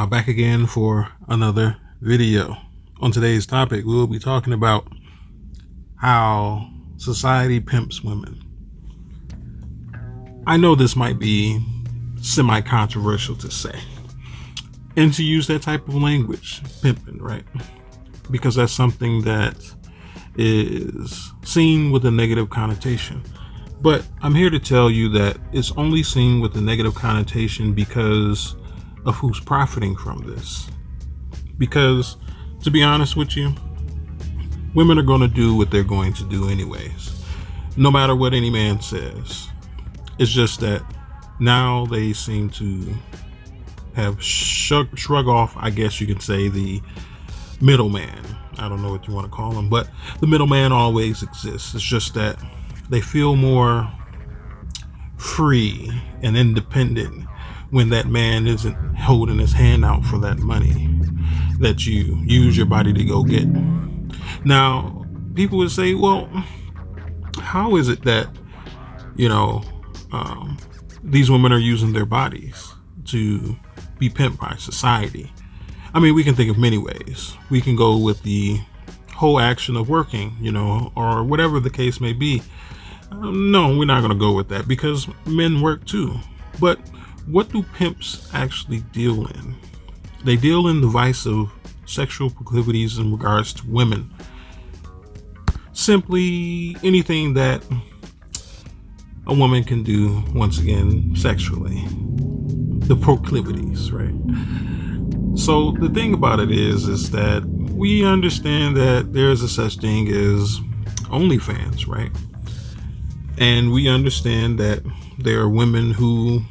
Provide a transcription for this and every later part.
Back again for another video. On today's topic, we'll be talking about how society pimps women. I know this might be semi-controversial to say and to use that type of language, pimping, right? Because that's something that is seen with a negative connotation. But I'm here to tell you that it's only seen with a negative connotation because of who's profiting from this. Because, to be honest with you, women are going to do what they're going to do anyways, no matter what any man says. It's just that now they seem to have shrug off, I guess you can say, the middleman. I don't know what you want to call him, but the middleman always exists. It's just that they feel more free and independent when that man isn't holding his hand out for that money that you use your body to go get. Now, people would say, well, how is it that, these women are using their bodies to be pimped by society? I mean, we can think of many ways. We can go with the whole action of working, or whatever the case may be. No, we're not going to go with that because men work too. But what do pimps actually deal in? They deal in the vice of sexual proclivities in regards to women. Simply anything that a woman can do, once again, sexually. The proclivities, right? So the thing about it is that we understand that there's a such thing as OnlyFans, right? And we understand that there are women who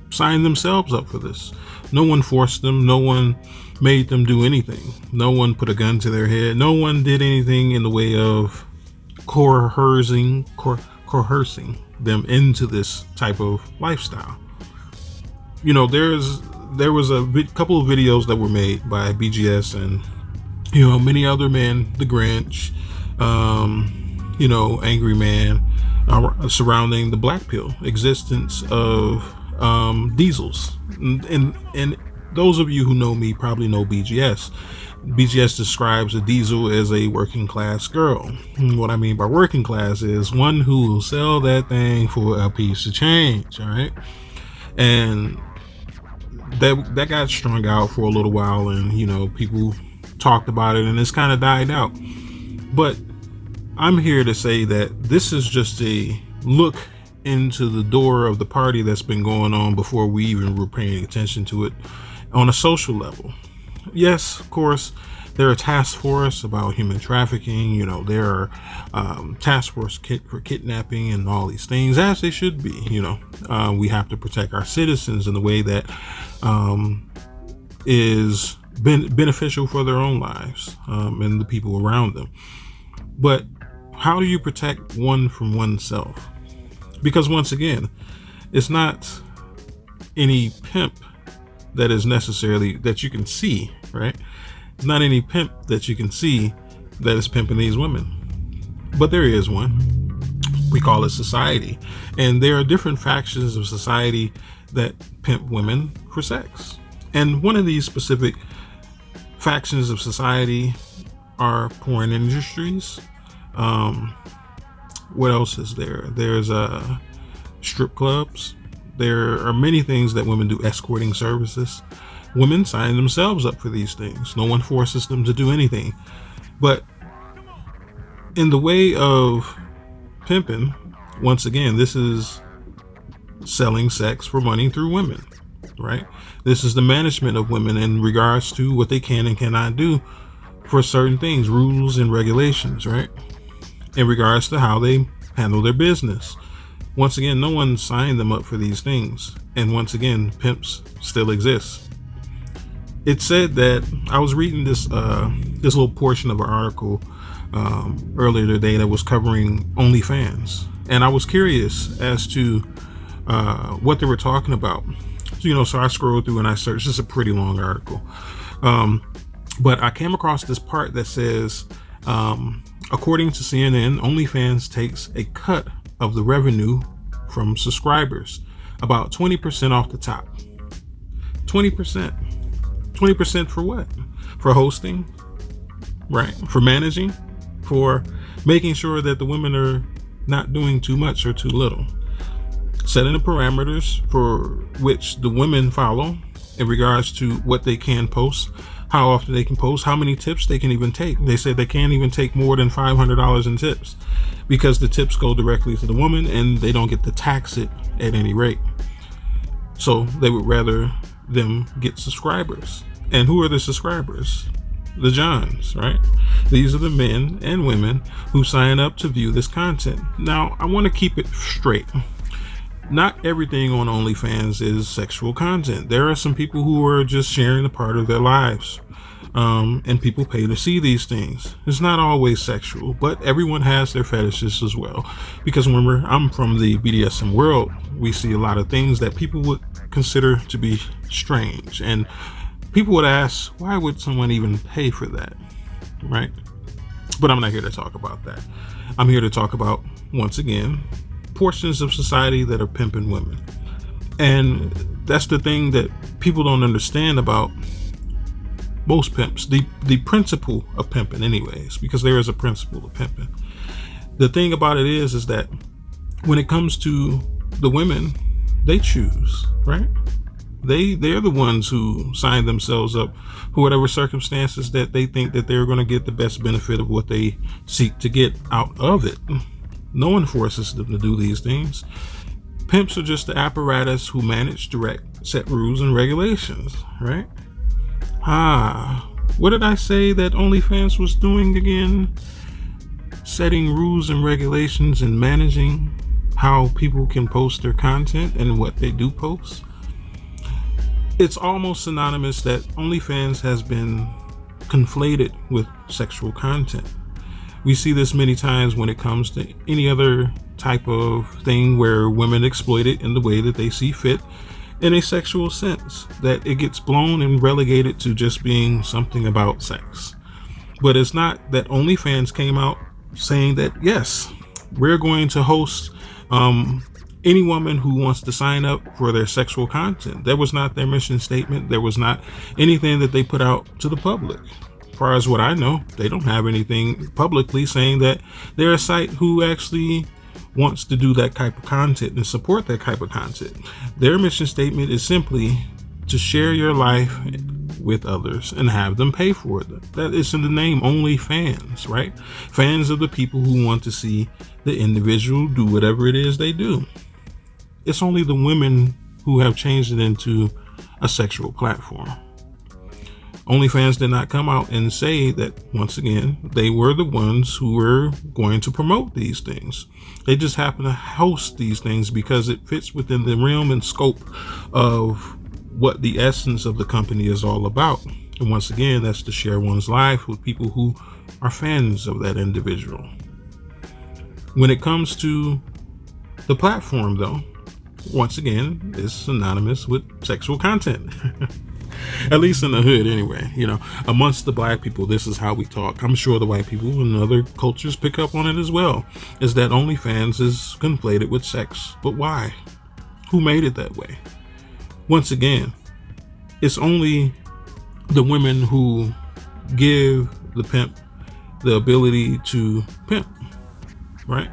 sign themselves up for this. No one forced them. No one made them do anything. No one put a gun to their head. No one did anything in the way of coercing them into this type of lifestyle. There was a couple of videos that were made by BGS and many other men, the Grinch, Angry Man, surrounding the black pill existence of diesels. And those of you who know me probably know BGS. BGS describes a diesel as a working class girl. What I mean by working class is one who will sell that thing for a piece of change, all right? And that got strung out for a little while, and people talked about it, and it's kind of died out. But I'm here to say that this is just a look into the door of the party that's been going on before we even were paying attention to it on a social level. Yes, of course, there are task force about human trafficking. There are task force for kidnapping and all these things, as they should be. We have to protect our citizens in the way that is beneficial for their own lives and the people around them. But how do you protect one from oneself? Because once again, it's not any pimp that is necessarily that you can see, right? It's not any pimp that you can see that is pimping these women. But there is one. We call it society. And there are different factions of society that pimp women for sex. And one of these specific factions of society are porn industries. What else is there? There's strip clubs. There are many things that women do, escorting services. Women sign themselves up for these things. No one forces them to do anything. But in the way of pimping, once again, this is selling sex for money through women, right? This is the management of women in regards to what they can and cannot do for certain things, rules and regulations, right? In regards to how they handle their business. Once again, no one signed them up for these things. And once again, pimps still exist. It said that I was reading this little portion of an article earlier today that was covering OnlyFans. And I was curious as to what they were talking about. So I scrolled through and I searched. It's a pretty long article. But I came across this part that says, according to CNN, OnlyFans takes a cut of the revenue from subscribers, about 20% off the top. 20%. 20% for what? For hosting, right? For managing, for making sure that the women are not doing too much or too little. Setting the parameters for which the women follow in regards to what they can post, how often they can post, how many tips they can even take. They said they can't even take more than $500 in tips because the tips go directly to the woman and they don't get to tax it at any rate. So they would rather them get subscribers. And who are the subscribers? The Johns, right? These are the men and women who sign up to view this content. Now, I want to keep it straight. Not everything on OnlyFans is sexual content. There are some people who are just sharing a part of their lives. And people pay to see these things. It's not always sexual, but everyone has their fetishes as well. Because remember, I'm from the BDSM world. We see a lot of things that people would consider to be strange. And people would ask, why would someone even pay for that? Right? But I'm not here to talk about that. I'm here to talk about, once again, portions of society that are pimping women. And that's the thing that people don't understand about most pimps, the principle of pimping anyways, because there is a principle of pimping. The thing about it is that when it comes to the women, they choose, right? They're the ones who sign themselves up for whatever circumstances that they think that they're going to get the best benefit of what they seek to get out of it. No one forces them to do these things. Pimps are just the apparatus who manage, direct, set rules and regulations, right? What did I say that OnlyFans was doing again? Setting rules and regulations and managing how people can post their content and what they do post. It's almost synonymous that OnlyFans has been conflated with sexual content. We see this many times when it comes to any other type of thing where women exploit it in the way that they see fit in a sexual sense, that it gets blown and relegated to just being something about sex. But it's not that OnlyFans came out saying that, yes, we're going to host any woman who wants to sign up for their sexual content. That was not their mission statement. There was not anything that they put out to the public. As far as what I know, they don't have anything publicly saying that they're a site who actually wants to do that type of content and support that type of content. Their mission statement is simply to share your life with others and have them pay for it. That is in the name, OnlyFans, right? Fans of the people who want to see the individual do whatever it is they do. It's only the women who have changed it into a sexual platform. OnlyFans did not come out and say that, once again, they were the ones who were going to promote these things. They just happen to host these things because it fits within the realm and scope of what the essence of the company is all about. And once again, that's to share one's life with people who are fans of that individual. When it comes to the platform, though, once again, it's synonymous with sexual content. At least in the hood anyway, amongst the black people, this is how we talk. I'm sure the white people and other cultures pick up on it as well, is that OnlyFans is conflated with sex. But why? Who made it that way? Once again, it's only the women who give the pimp the ability to pimp, right?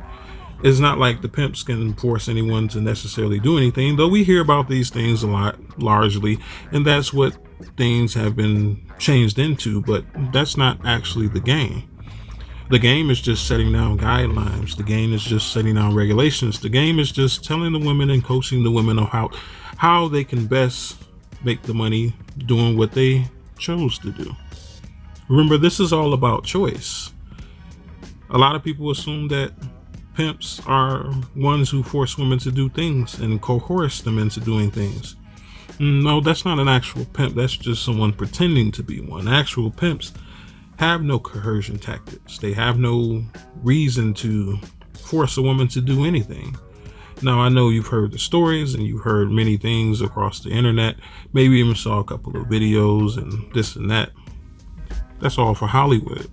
It's not like the pimps can force anyone to necessarily do anything, though we hear about these things a lot, largely, and that's what things have been changed into, but that's not actually the game. The game is just setting down guidelines. The game is just setting down regulations. The game is just telling the women and coaching the women on how they can best make the money doing what they chose to do. Remember, this is all about choice. A lot of people assume that pimps are ones who force women to do things and coerce them into doing things. No, that's not an actual pimp. That's just someone pretending to be one. Actual pimps have no coercion tactics. They have no reason to force a woman to do anything. Now, I know you've heard the stories and you've heard many things across the internet, maybe even saw a couple of videos and this and that. That's all for Hollywood.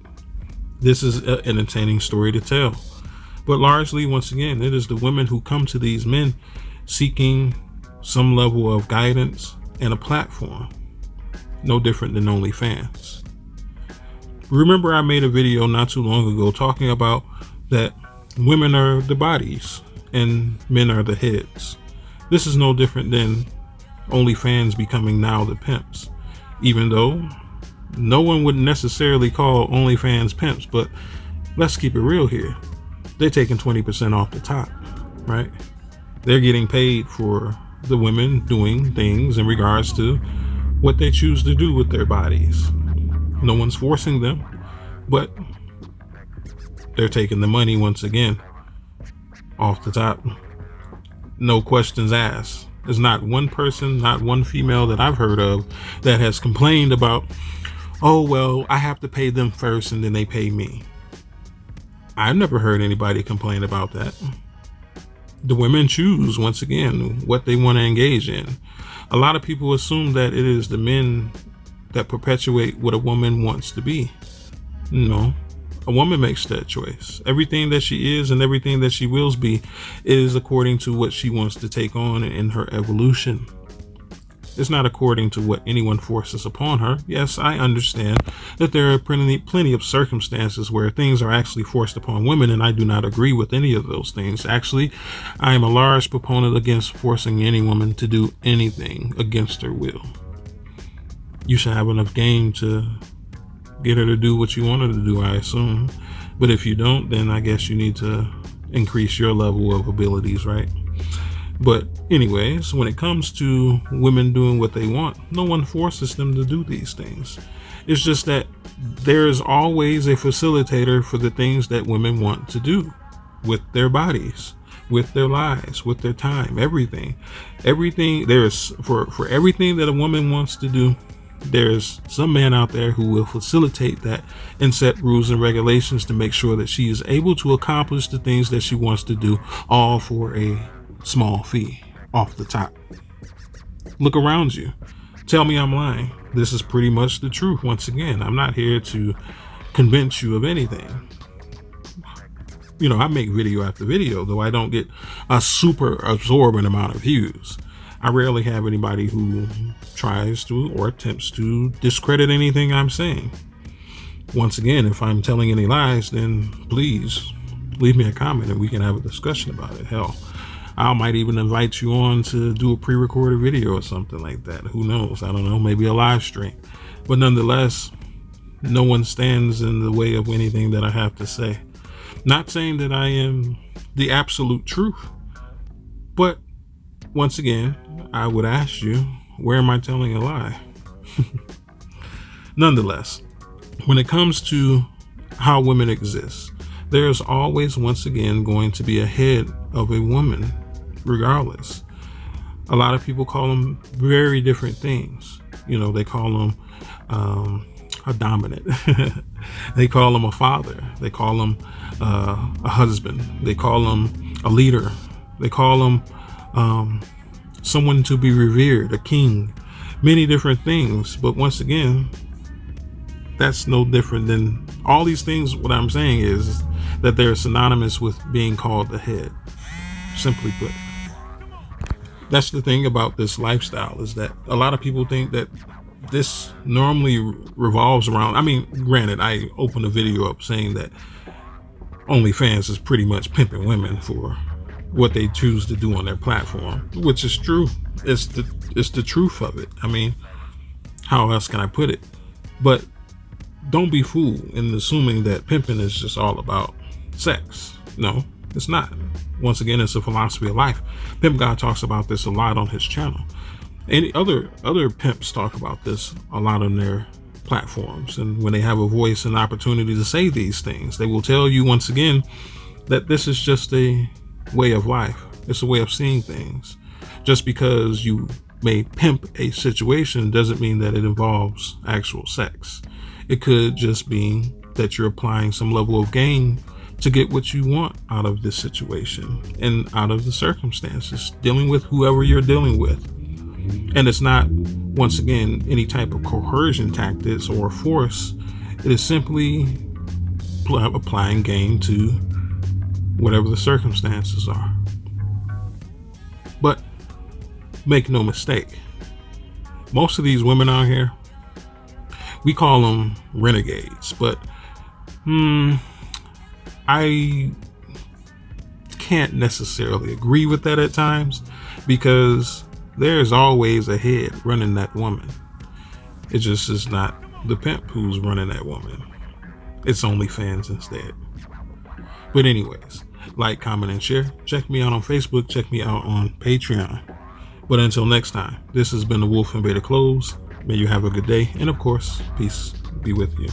This is an entertaining story to tell. But largely, once again, it is the women who come to these men seeking some level of guidance and a platform, no different than OnlyFans. Remember, I made a video not too long ago talking about that women are the bodies and men are the heads. This is no different than OnlyFans becoming now the pimps, even though no one would necessarily call OnlyFans pimps, but let's keep it real here. They're taking 20% off the top, right? They're getting paid for the women doing things in regards to what they choose to do with their bodies. No one's forcing them, but they're taking the money once again off the top. No questions asked. There's not one person, not one female that I've heard of that has complained about, oh, well, I have to pay them first and then they pay me. I've never heard anybody complain about that. The women choose, once again, what they want to engage in. A lot of people assume that it is the men that perpetuate what a woman wants to be. No, a woman makes that choice. Everything that she is and everything that she wills be is according to what she wants to take on in her evolution. It's not according to what anyone forces upon her. Yes, I understand that there are plenty of circumstances where things are actually forced upon women, and I do not agree with any of those things. Actually, I am a large proponent against forcing any woman to do anything against her will. You should have enough game to get her to do what you want her to do, I assume. But if you don't, then I guess you need to increase your level of abilities, right? But anyways, when it comes to women doing what they want, no one forces them to do these things. It's just that there's always a facilitator for the things that women want to do with their bodies, with their lives, with their time, everything. There's for everything that a woman wants to do, there's some man out there who will facilitate that and set rules and regulations to make sure that she is able to accomplish the things that she wants to do, all for a small fee off the top. Look around you. Tell me I'm lying. This is pretty much the truth. Once again, I'm not here to convince you of anything. You know, I make video after video, though I don't get a super absorbent amount of views. I rarely have anybody who tries to or attempts to discredit anything I'm saying. Once again, if I'm telling any lies, then please leave me a comment and we can have a discussion about it. Hell, I might even invite you on to do a pre-recorded video or something like that. Who knows? I don't know, maybe a live stream. But nonetheless, no one stands in the way of anything that I have to say. Not saying that I am the absolute truth, but once again, I would ask you, where am I telling a lie? Nonetheless, when it comes to how women exist, there's always, once again, going to be a head of a woman, regardless. A lot of people call them very different things. You know, they call them a dominant. They call them a father. They call them a husband. They call them a leader. They call them someone to be revered, a king, many different things. But once again, that's no different than all these things. What I'm saying is that they're synonymous with being called the head. Simply put, that's the thing about this lifestyle, is that a lot of people think that this normally revolves around, I mean, granted, I opened a video up saying that OnlyFans is pretty much pimping women for what they choose to do on their platform, which is true. It's the truth of it. I mean, how else can I put it? But don't be fooled in assuming that pimping is just all about sex. No, it's not. Once again, it's a philosophy of life. Pimp God talks about this a lot on his channel. Any other pimps talk about this a lot on their platforms, and when they have a voice and opportunity to say these things, they will tell you once again that this is just a way of life. It's a way of seeing things. Just because you may pimp a situation doesn't mean that it involves actual sex. It could just be that you're applying some level of gain to get what you want out of this situation and out of the circumstances, dealing with whoever you're dealing with. And it's not, once again, any type of coercion tactics or force. It is simply applying gain to whatever the circumstances are. But make no mistake, Most of these women out here, we call them renegades, but I can't necessarily agree with that at times, because there's always a head running that woman. It just is not the pimp who's running that woman. It's OnlyFans instead. But anyways, like, comment, and share. Check me out on Facebook. Check me out on Patreon. But until next time, this has been the Wolf and Beta Close. May you have a good day. And of course, peace be with you.